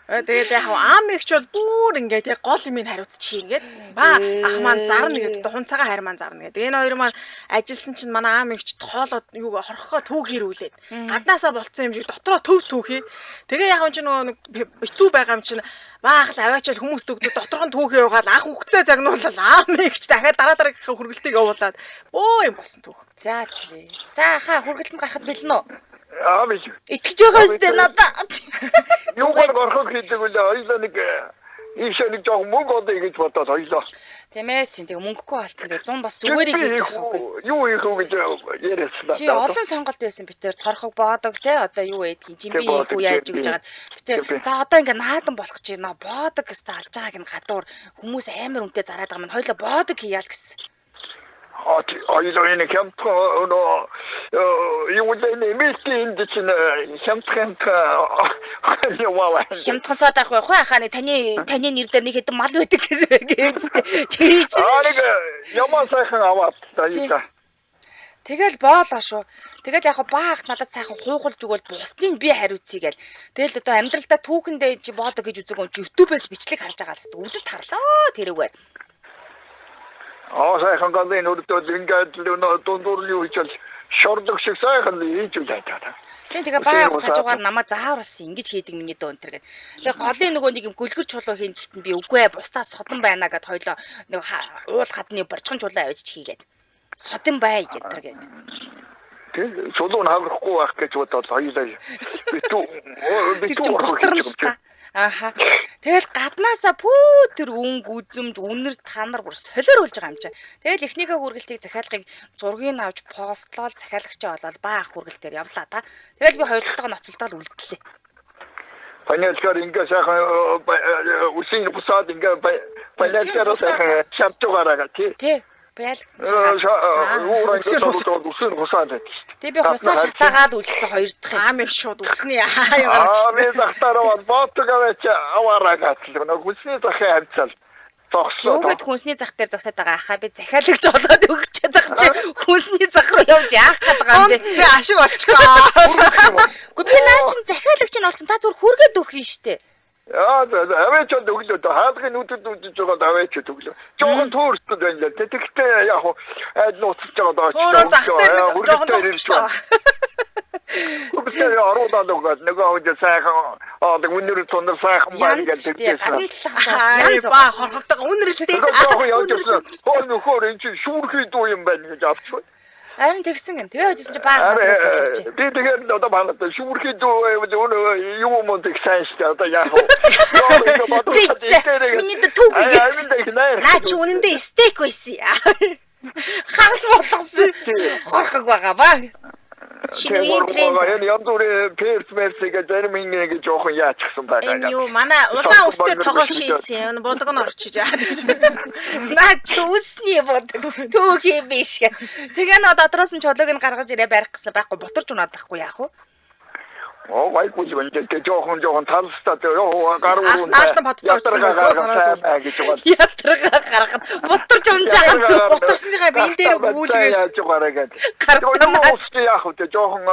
Тэгээд яг аам эгч бол бүр ингээд яг гол юм хариуцчих ингээд ах маань зарна гэдэг хунцаага хайр маань зарна гэдэг. Энэ хоёр маань ажилласан чинь манай аам эгч тоолоод юу хорхогоо түүх хэрүүлээд гаднаасаа болцсон юм шиг дотроо төв түүхий. Тэгээ яг чинь нөгөө битүү байгаа юм чинь баахал аваачаал хүмүүс төгдөө доторхон түүхээ яваал ах хөвгтлээ загнуулаад аам эгч дахиад дараагийнхаа хүргэлтийг явуулаад бөө юм болсон түүх. За тий. За хаа хүргэлтэнд гарахад бэлэн үү? Биш. Итгэж байгаа үстэй надад. Юу горхог хийдэг үлээ хоёлоо нэг ийшээ нэг жоох мөнгө одоо ингэж бодоод хоёлоо. Тийм ээ тийм тэгээ мөнгөгүй болцсон. Тэгээ 100 бас зүгээрээ хийж авахгүй. Юу их үү гэж яриадсан. Чи олон сонголт байсан битээр торхог боодог те одоо юу байдгийг жимби хийх үү яаж гэж жагаад битээр за одоо ингээ наадан болох гэж байна боодог гэстэй алж байгааг нь гадуур хүмүүс амар үнэтэй зараад байгаа минь хоёлоо боодог хийяал гэсэн. Хоёлоо энэ хямдхан юу лээ мистийн дэчнэ хямдхан хямдхан садаах байх уу хаа таны нэр дээр нэг хэдэн мал байдаг гэсэн үг тийм нэг ямар сайхан аваад таита. Тэгэл боолоо шүү. Тэгэл яг баах надад сайхан хуугалж өгвөл бусдыг би хариуцъя гээл. Тэгэл одоо амьдралдаа түүхэндээ чи боодог гэж үзэг юм чи YouTube-ээс бичлэг харж байгаа л хэвээр үзэж тарлаа тэрүүгээр. сайхан галын өртөө ингээд дундуур юу хийж бол шордог шиг сайхан хийж үлээ таа. Тэгээ баа хасажгаар намаа зааварлсан ингэж хийдэг миний дөө өнтер гэдэг. Тэгээ голын нөгөө нэг юм гүлгэр чулуу хийн гэхдээ би үгүй ээ бусдаа содон байна гэд хоёлоо нэг уул хадны борчхон чулуу авчиж хийгээд. Содон бай гэдэр гээд. Тэг чулуу хаврахгүй байх гэж бодоод хоёлаа битүү боторнолтой. Аха. Тэгэл гаднаасаа пүү тэр өнгө үзэмж үнэр танар бүр солиор болж байгаа юм чи. Тэгэл эхнийхээ хүргэлтийг захиалгыг зургийг авч постлол захиалагчаа болол баах хүргэлтээр явлаа та. Тэгэл би хоёр дахь ноцолтол үлдлээ. Панелчаар ингээ сайхан үсийн бусаад ингээ панелчаар сайхан чамтугаараа тий. Тий. Баял. Үсийн бусаад. Тэг би хусаа шатаагаал үлдсэн хоёр дахь. Амар шууд үсний яагаад би захтараа ботгавч аваараагаад л нэг үсний захын хавцал. Сүүгээд хүнсний зах дээр зогсоод байгаа ахаа би захиалагч болоод өгчээд байгаа чи хүнсний зах руу явж яах гээд байгаа юм бэ? Тэг ашиг болчихоо. Гэхдээ би наа чин захиалагч нь болсон та зүгээр хүргээд өгөх юм штэ. Аваач өглөө хаалгын нүдэд үдэж байгаа аваач өглөө. Жохон төөрсдөд байна л. Тэгтээ яг айд нууцж байгаа даа. Төөрөө зах дээр нэг жохон төгсчлээ. Үгүй ороод байгаа нэг хөөж сайхан нэг үнэр тонор сайхан баг гэдэг тийм. Ба хорхогдоо үнэрлээ. Хоо нөхөр энэ чинь шүүрхий дуу юм байна гэж авчихсан. Харин тэгсэн гэн. Тэгээ хожсон чи баа хатаа цоглож. Би тэгээд одоо банаа шүүрхий дуу юу юм тэг сайнштай одоо яах вэ? Миний түүхийг наа чи үнэндээ стейк байсан. Хагас болгосон. Хорхог байгаа ба. Шинийн тренд. Энэ янзбүрийн персмерсийг зарим ингэ жоохон яачихсан байгаа. Энэ юу манай улаан үстэй тоглож хийсэн. Энэ бодог нь орчиж яа. Наа чи үсний бодог. Түүх юм биш. Тэгээ нөө дотроос нь чулууг нь гаргаж ирээ барих гэсэн байхгүй боторч унаад байхгүй яах вэ? Вайгүй юм дээ жоохон талстаа ёо гаруун. Таалтан боддог очсон санаа зүйл. Ятрага гаргад боторч унж байгаа зүг боторсныхаа биен дээр өгүүлгээл яаж гараад. Картамаа яах вэ жоохон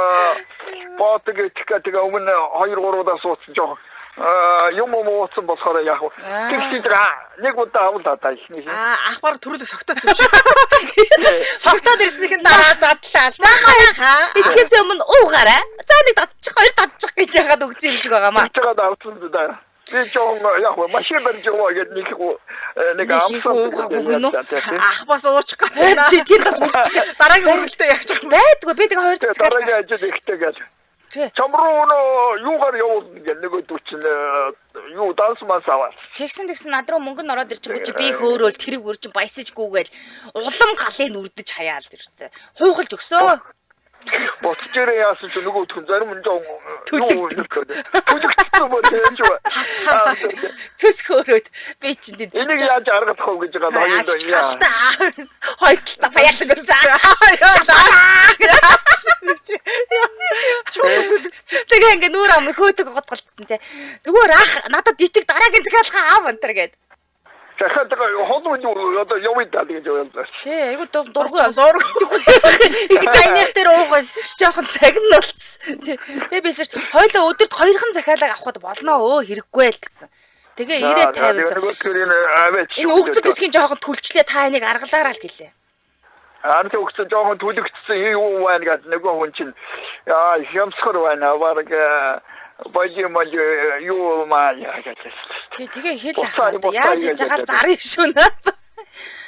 бодог тэгээ өмнө 2-3 удаа суудсан жоохон юм ууцсан болохоор яах вэ? Тэгсид нэг удаа авлаа та ихний. Ах баг төрөлөө согтооцсон шүү. Согтоод ирснийхэн дараа задлаа. Заахаа. Итгэхээс өмнө уугаарай. За нэг татчих хоёр татчих гэж яагаад өгсөн юм шиг байгаамаа. Тэгээд авсан даа. Би жоохон яах вэ? Машин барьж яваа гэдэг нэг авсан. Ах бас уучих гэдэг. Тийм дараагийн үргэлтээ яг жоохон байдгүй. Би тэгээ хоёр дахь дараагийн ажил ихтэй гэж. Чамруу юугаар явуулна гэх нөгөө дүүчин юу дансмаас аваа. Тэгсэн над руу мөнгө нь ороод ирчихгүй чи би хөөрөөл тэрэг өрчин баясажгүйгээл улам галыг үрдэж хаяал ирсэн. Хуухалж өгсөө. Боцчэрээ яасан ч нөгөө хүн зарим нь жоо төлөгдсөн бол тэгж ба. Цэс хөөрөөд би чинь тийм. Энийг яаж аргах вэ гэж байгаа хоёулаа яа. Хоёр талаа баярлаг өрцөө. Тэгээ ингээ нүүр ам хөөтөг годголтсон те. Зүгээр ах надад итэг дараагийн захиалгаа аав өнтер гээд. Захиалга холбоо одоо явъя даа гэж ойлоо. Тий, айгу дургу. Сайнх дээр уугаас жоохон цаг нь болцсон. Тэгээ бисэж хоёлоо өдөрт 2хан захиалга авахд болноо хэрэггүй л гэсэн. Тэгээ ирээ тавьсан. Энэ өгцөг хэсгийн жоохон түлчлээ та энийг аргалаараа л гэлээ. Ард өгсөн жоохон түлэгдсэн юу байна гэдэг нөгөө хүн чинь яа хямсгар байна баг бажимал юу маа яагаад. Тэгээ хэл ахаа яаж хийж байгаа зарна шүү наа.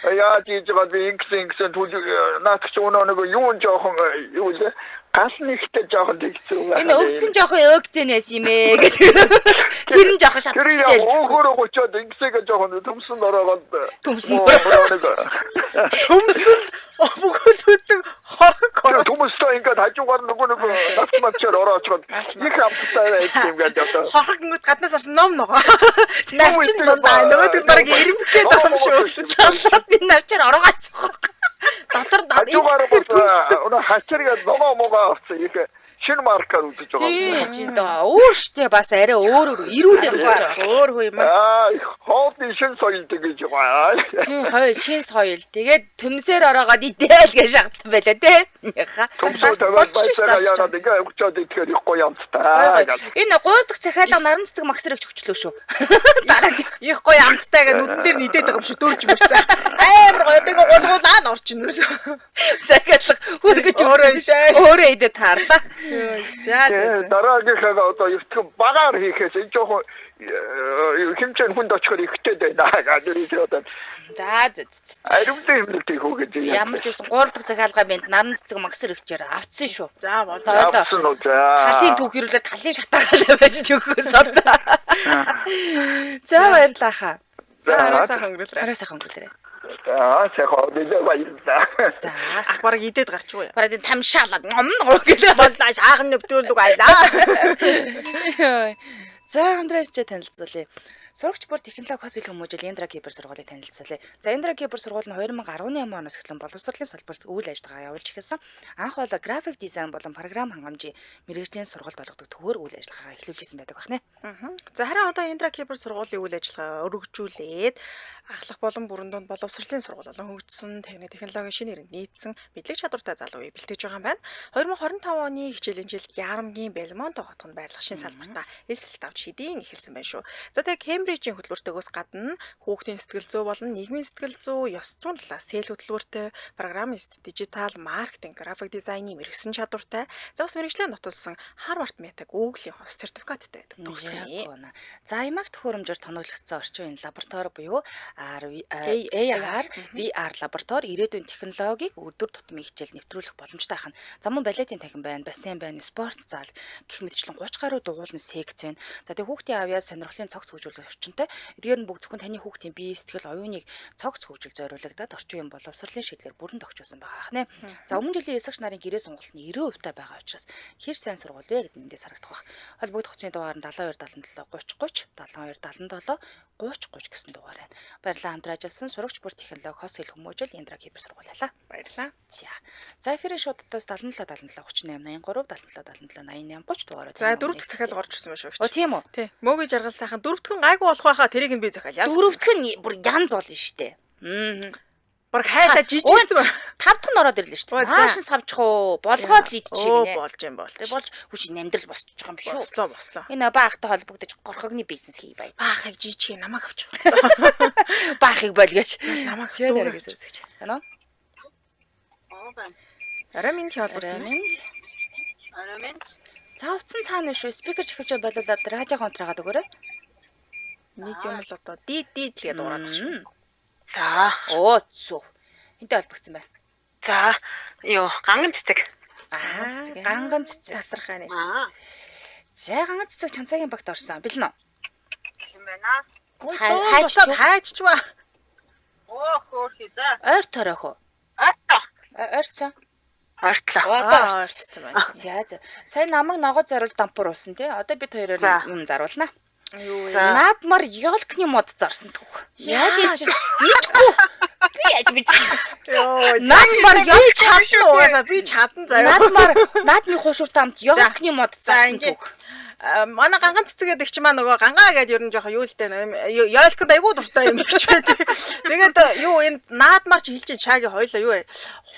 Яаж хийж байгаа би ингэсэн түлэг наадч өнөө нөгөө юу жоохон юу л гаснихтэй жоохон тэгсэн. Энэ өгцгөн жоохон өөгтэнэс юм ээ гэдэг. Тэр нь жоохон шатчихжээ. Өөхөрөө гочоод ингэсэгээ жоохон төмсөн ороод төмсөн бүгд үтэг хорхоо. Төмөстэй ингээд хажуугаар нөгөө насмачаар ороочод их амттай юм гэдэг. Хорхог ингээд гаднаас орсон ном ногоо. Навчин дундаа нөгөө баг ирэмхгээд сум шүү. Салаатны навчаар ороогаацсан. Дотор хажуугаар хачиргээд ногоо могоо авсан их шинэ маркаар үзэж байгаа. Тийм чинь доо өөр штэ бас арай өөр ирүүлэр үзэж байгаа. Өөр хөө юм аа. Хоолны шинэ соёл гэж байгаа. Тийм шин соёл. Тэгээд төмсөр ороогоод идээл гэж шахацсан байлаа тий. Яагаад ингээ өчөөд итгэхээр их гоё амттай. Энэ 3 дахь захиалга наран цэцэг магсрыг өгчлөө шүү. Их гоё амттай гэ нүдэн дээр нийтээд байгаа юм шиг дөрж мөрцөө. Амар гоё тэгээ гулгуулаад орчин нүс. Захиалга хүргэж өөрөө идэ таарлаа. За. Дараагийнхаа одоо ертөм багаар хийхээс энэ жоохон хэмжээ хүнд очихоор ихтэй байна гэж одоо. За. Аримтай юм л тийх үү гэж. Ямар ч байсан 3 дахь захиалга бэнт наран цэцэг магсэр өгчээр авцсан шүү. За болоо. Талын түүх ирүүлээ талын шатаагаа байж өгөхөөс одоо. За баярлаа хаа. За арай сайхан өнгөрүүлээ. Арай сайхан өнгөрүүлээ. Сайхан баярлаа. За ах бараг идээд гарч уу. бараг тамшаалаад гэж Боллаа шаахан нэвтрүүлэг байлаа. За хамтраач танилцуулъя. Сурагч бүр технологи хос ил хүмүүжил Индра Кибер сургуулийг танилцуулъя. За Индра Кибер сургууль нь 2018 оноос эхлэн боловсролын салбарт үйл ажиллагаа явуулж эхэлсэн. Анх бол график дизайн болон програм хангамжийн мэргэжлийн сургалт олгодог төвөр үйл ажиллагаагаа эхлүүлжсэн байдаг байна. За харин одоо Индра Кибер сургуулийн үйл ажиллагаа өргөжүүлээд ахлах болон бүрэн дунд боловсролын сургууль болон хөгжсөн технологийн шинэ иргэн нийцсэн мэдлэг чадвартай залууийг бэлтгэж байгаа юм байна. 2025 оны хичээлийн жилд Ярамгийн Белмонто хотод байрлах шинэ салбартаа эсэлт авч хэдийн эхэлсэн байна шүү. За тэгээ Кембрижийн хөтөлбөртөөс гадна хүүхдийн сэтгэл зүй болон нийгмийн сэтгэл зүй, ёс зүйн талаас сэл хөтөлбөртэй, программист, дижитал маркетинг, график дизайны мэргэжсэн чадвартай, за бас мэргэжлээ нотолсон Harvard Meta Google-ийн хос сертификаттай байдаг төгсгөний. За имаг төхөөрөмжөөр тоноглогдсон орчин үеийн лаборатори буюу AR, VR лаборатори ирээдүйн технологиг өдөр тутмын хичээл нэвтрүүлэх боломжтой хань. За мөн балетын танхим байна, бассейн байна, спорт зал гэх мэтчлэн 30 гаруй дугуулны секц байна. За тэгээ хүүхдийн авьяас сонирхлын цогц хөгжүүлэх орчинтой. Эдгээр нь бүгд зөвхөн таны хүүхдийн бие сэтгэл оюуныг цогц хөгжил зориулагдаад орчин үеийн боловсролын шийдлэр бүрэн тохижуулсан байгаа хнэ. За өмнө жилийн эсэгч нарын гэрээ сонголт нь 90% та байгаа учраас хэр сайн сургууль вэ гэдэг эндээс харагдах бах. Холбогдох хугацааны дугаар нь 72 77 30 30 72 77 30 30 гэсэн дугаар байна. Баярлалаа хамтран ажилласан сурагч бүр технологи хос хэл хүмүүжил Индра Кибер сургууль байлаа. Баярлалаа. За эфирийн шуудтаас 77 77 38 83 77 87 88 30 дугаар. За дөрөв дэх захиалга орж ирсэн байна шүү. Оо тийм үү? Тий. Мөөгийн жаргал сайхан дөрөвдгөн гайгүй болох байхаа тэрийг нь би захиалъя. Дөрөвдөх нь бүр янз болно штэ. Баг хайлаа жижигсэн байна. 5 дахь нь ороод ирлээ шүү дээ. Маашин савчих уу? Болгоод л идчихээ. Болж юм бол. Тэг болж хүч амьдрал босчих юм биш үү? Бослоо. Энэ баахтай холбогдож горхогны бизнес хий бай. Баахыг жижиг намайг авчих. Баахыг бол гэж. Намайг дөрөвс үсгэж. Байна уу? Арамин хэлбэр. Арамин. За утсан цаана шүү. Спикер чихвчээ болуулаад радио контраагаад өгөөрэй. Нэг юм л одоо дид л гэдэг ураад шүү. За. Оо зү. Энтэй холбогдсон байна. За. Юу, ганган цэцэг. Ганган цэцэг. Тасархай нэр. За, ганган цэцэг чанцаагийн багт орсон. Бэлэн үү? Юм байна. Хайчч ба. Хөөхий за. Ойр торойх уу? Ойрцсон. Ортлоо. За. Сайн намайг ногоо заруул дампур уусан тий. Одоо бид хоёроор юм заруулнаа. Юу наадмар ёлкны мод зарсан түүх. Яаж ийж мэдгүй. Би яаж мэдээ. Йоо, наадмар ёлк чадна угаасаа би чадан заяа. Наадмын хуушуртай хамт ёлкны мод зарсан түүх. Манай ганган цэцгээд их ч маа нөгөө гангаа гэдээ ер нь жоохон юу л дээ ёлкод айгуу дуртай юм гэж байна. Тэгээд юу энэ наадмар ч хэлж чаагийн хоёлаа юу вэ?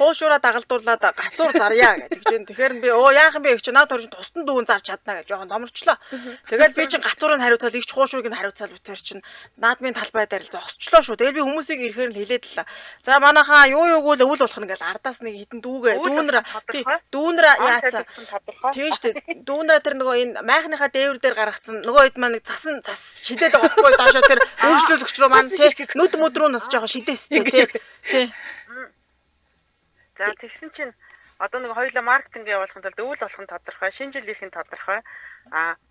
Хуушураа дагалдуулаад гацуур зарья гэдэг чинь. Тэгэхээр би яах юм бэ гэж наад орж тусдан дүүн зарч чадна гэж жоохон томорчлоо. Тэгэл би чинь гацуурыг хариуцаад их ч хуушурыг хариуцаад битэр чинь наадмын талбай дээр л зогсчлоо шүү. Тэгэл би хүмүүсийг ирэхээр нь хэлээд л. За манайхаа юу юуг л өвөл болох ингээл ардаас нэг хитэн дүүнэр яацаа. Тийм шүү дээ. Дүүнраа тэр нөгөө энэ майхныхаа дээвэр дээр гаргацсан нөгөө хэд маань цас шидээд байгаа байхгүй доошоо тэр өөрчлөлөгч рүү маань нүд мөдрөө нас жоохон шидээстэй тий. За тэгсэн чинь одоо нэг хоёулаа маркетинг явуулахын тулд өвөл болох нь тодорхой, шинэ жилийн тодорхой.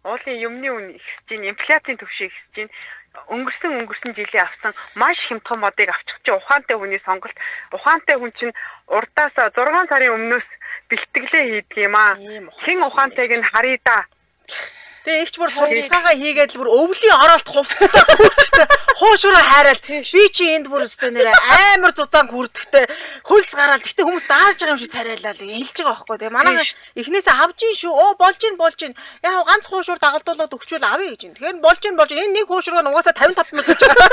Уулын юмны үн ихсэж чинь, инфляцийн түвшин ихсэж чинь, өнгөрсөн жилийн авсан маш хямдхан модыг авчих чинь ухаантай хүний сонголт. Ухаантай хүн чинь урдаас 6 сарын өмнөөс бэлтгэлээ хийдэг юм аа. Хэн ухаантайг нь харъя да. Тэгээ ихч бүр сурчлагаа хийгээд бүр өвлийн оролт хувцастай хүрчтэй хуушруу хайраад би чи энд бүр өстэй нэрээ амар зузаан хүрдэхтэй хөлс гараад гэтээ хүмүүс даарж байгаа юм шиг царайлаа л хэлж байгаа байхгүй тэгээ манай эхнээсээ авж ийн шүү болж ийн яа ганц хуушур дагалдуулаад өгчүүл авъя гэж юм тэгэхээр болж ийн энэ нэг хуушруу угаасаа 55 мянга гэж байгаа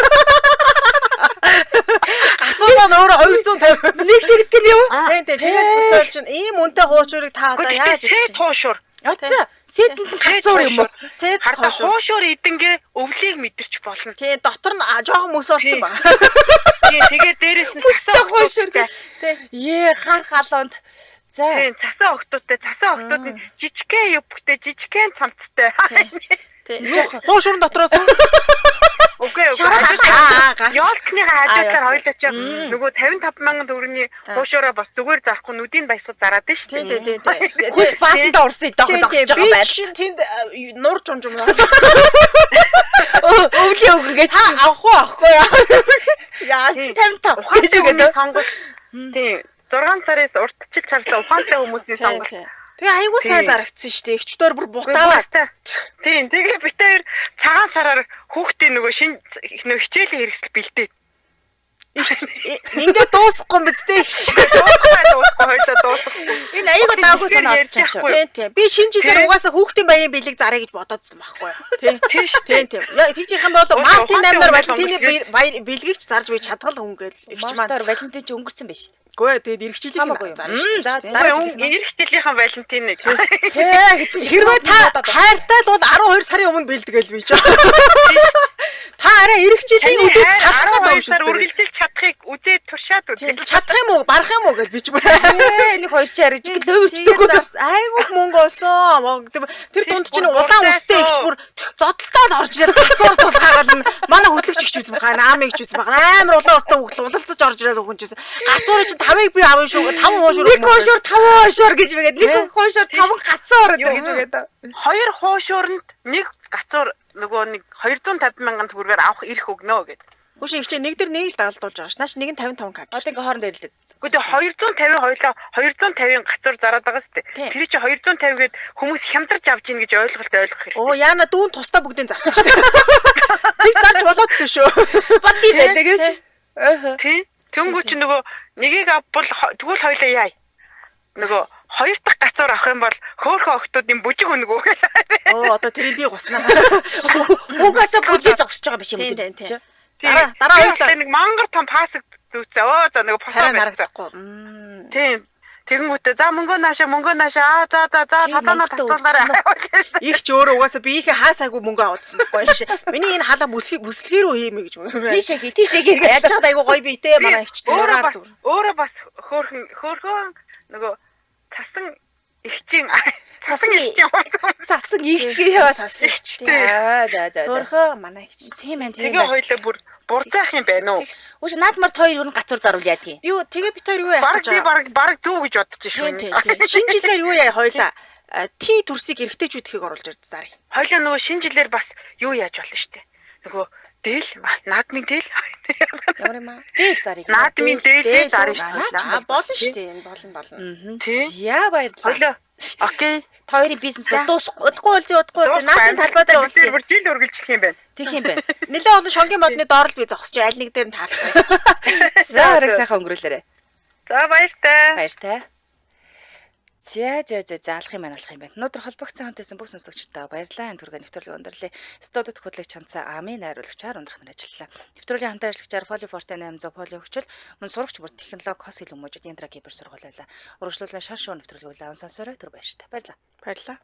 гацуураа нөөрэ 250 нэг ширэг гин юм тийм тэгээд буцаал чинь ийм үнэтэй хуушурыг та одоо яаж Сэт хуушур. Атса сэтэнд гацуур юм уу? сэт Хараа хуушур хуушур идэнгээ өвлийг мэдэрч болно. тий дотор нь жоохон мөс орсон баг Тийм тэгээд дээрээс нь Өстэй хуушур гэх. Ээ хар халуунд. За. Тийм цасаа охтууд нь жижигхэн юбктэй жижигхэн цамцтай. хуушурын дотроос Окей. шараа Ёолкныхаа хажуугаар хоёлаа чи нөгөө 55 мянган төгрөгийн хуушураа бас зүгээр заахгүй нүдийн баясгал зараад нь шүү дээ. тий Хүс баасандаа урсан идээх зогсож байгаа байл. тэнд нуур жумжум Өвлийн өгөөч. авахгүй яа 55 гэж Ухаантай үгээд. хүмүүс сонгол. Тийм. 6 сараас уртчил чарлаа ухаантай хүмүүсийн сонгол. тэгээ айгуу сайн зарагдсан шүү дээ ихчдээр бүр бутааваа Тийм. Тэгээ бид хоёр цагаан сараар хүүхдээ нөгөө хичээлийн хэрэгсэл бэлдээ. ингээд дуусахгүй юм биз дээ ихч Энэ аяга таагүй санаа олж байгаа шүү. тийм би шинэ жилээр угаасаа хүүхдийн баярын бэлэг заръя гэж бодоодсон байхгүй юу тийм яа тийч их юм бол мартин 8-аар валентины баяр бэлгийг ч зарж бий чадгал хүн гээл ихч маань Мартаар Валентин ч өнгөрцөн байж шүү. үгүй тэгээд ирэх жилийн зарна шүү За дээ дараа Ирэх жилийнхэн Валентиныг. хэрвээ та хайртай л бол 12 сарын өмнө бэлдгээл би ч та арай ирэх жилийн үдээд салхаад байгаа юм шүү дээ үргэлжлэж чадахыг үзээд туршаад үзээ. чадах юм уу барах юм уу гэж би ч бүр Нэг хоёр чи ариж лөвөрчдөг. айгуух мөнгө олсон тэр дунд чинь улаан үстэй ихч бүр зодтолтоод орж ирээд гацуур сулгаагаад манай хөдлөгч ихч байсан байгаа наамыг ихч байсан байгаа амар улаан үстэй улалцаж орж ирээд өгөн чийсэн гацуур чинь 5-ыг би авна шүү 5 хуушур Нэг хуушур 5 хуушур гэж мэгээд нэг хуушур 5 гацуур гэдэг гэж мэгээд. Хоёр хуушууранд нэг гацуур нөгөө нэг 250 мянган төгрөгөөр авах ирэх өгнө гэд. Үгүй ихч нэг дээр нэг л даалдуулж байгаа ш. Нааш нэг нь 55 к. Одоо ингээ хооронд ярилээ. Гэхдээ 250 хоёлаа 250 гацуур зараад байгаа сте. Тэр чинь 250 гээд хүмүүс хямдарч авч ийн гэж ойлгох хэрэгтэй. Оо яана дүүн тусдаа бүгдийн зарсан ш. Би зарж болоод л шүү. Бат тийм байлаа гэж. Тий. Тэнгүү чи нөгөө нэгийг авбал тэгвэл хоёлаа яа. Нөгөө хоёр дахь гацуур авах юм бол хөөхөн охтуудын бүжиг өнгөө. Оо одоо тэрийг би гуснаа. Угаасаа бүжиг зогсож байгаа биш юм үү? Дараа хоёлаа нэг мангар том пасаг зүтсээ. Оо за нөгөө царай пасаг нарагдахгүй. Тийм. Тэгэнгүүтээ за мөнгөө наашаа за татанаа. Их ч өөрөө угаасаа би ихе хаасаагүй мөнгө аваадсан байхгүй шээ. Миний энэ халаа бүслэхэр үү юм гэж мөр. Тийшээ яаж чад айгу гоё бийтэй манай ихч нуураад зүр. Өөрөө бас хөөхөн нөгөө цасан ихчийн цасан ихчгээ яваа цасан ихч. За. Хөөхөө манай ихч. Тийм ээ. Тэгээ хоёлаа бүр бурцаах юм байна уу? Ууш наадмарт хоёр юу гацуур заруулъя тий. Юу тэгээ бит хоёр юу яах гэж байгаа? Бараг зүг гэж бодож шүү. Тийм. Шинэ жилээр юу яа хоёлаа Т төрсийг эргэжтэйчүүдхийг оруулж ирд зарыг. Хоёлаа нөгөө шинэ жилээр бас юу яаж болно штэ. Нөгөө дээл наадмын дээл. Ямар юм аа? Дээл зарыг. Наадмын дээл зарыг. Болно штэ энэ болно. Зя баярлалаа. Хоёлаа. Окей. Та хоёрын бизнес удахгүй наадмын талбай дээр уулзъя. Бүр жил үргэлжлэх юм байна. Тих юм байна. Нилээ олон шонгийн модны доор л би зогсож аль нэг дээр нь таарсан. За хараг сайхан өнгөрүүлээрэ. За баяртай. Баяртай. За алах юм байна. Өнөөдөр холбогдсон хамтайсан бүх сонсогчдоо баярлалаа. Энэ түргээ нэвтрүүлгийн өндөрлөө. Студид хөтлөгч Чанцаа Амийн найруулагчаар ундрах нар ажиллалаа. Нэвтрүүлгийн хамтаа ажиллагчаар Poly Forte 800 Poly хөгжил мөн сурагч бүр технологи хос хэл хүмүүжид Индра кибер сургууль байлаа. Урагшлуулан шар шуу нэвтрүүлгийг улаан сонсороо түр баяртай. Баярлалаа.